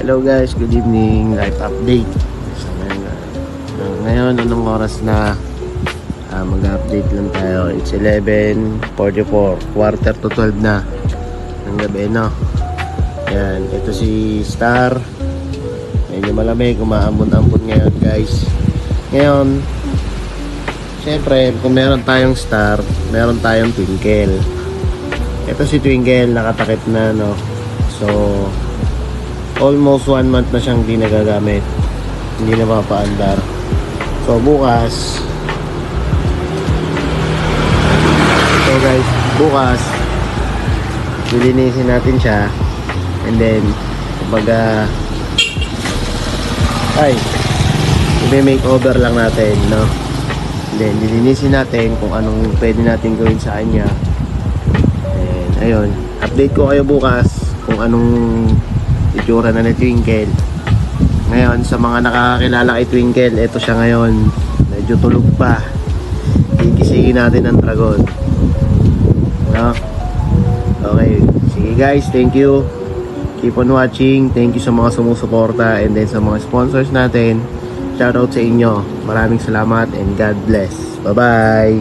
Hello guys, good evening, live update. So, ngayon, anong oras na? Mag-update lang tayo. It's 11:44, quarter to 12 na ng gabi, no? Yan, ito si Star. Medyo malamig, umaambon-ambon ngayon guys. Ngayon, syempre, kung meron tayong Star, meron tayong Twinkle. Ito si Twinkle, nakatakip na, no? So, almost 1 month na siyang di nagagamit, hindi na mapaandar. So bukas, bukas lilinisin natin siya, and then kumbaga i-make over lang natin, no? And then lilinisin natin kung anong pwede natin gawin sa kanya. And ayun, update ko kayo bukas kung anong itsura na ni Twinkle. Ngayon, sa mga nakakakilala kay Twinkle, ito siya ngayon. Medyo tulog pa. Gigisingin natin ang dragon, no? Okay, sige guys, thank you. Keep on watching. Thank you sa mga sumusuporta, and then sa mga sponsors natin. Shoutout sa inyo. Maraming salamat and God bless. Bye bye.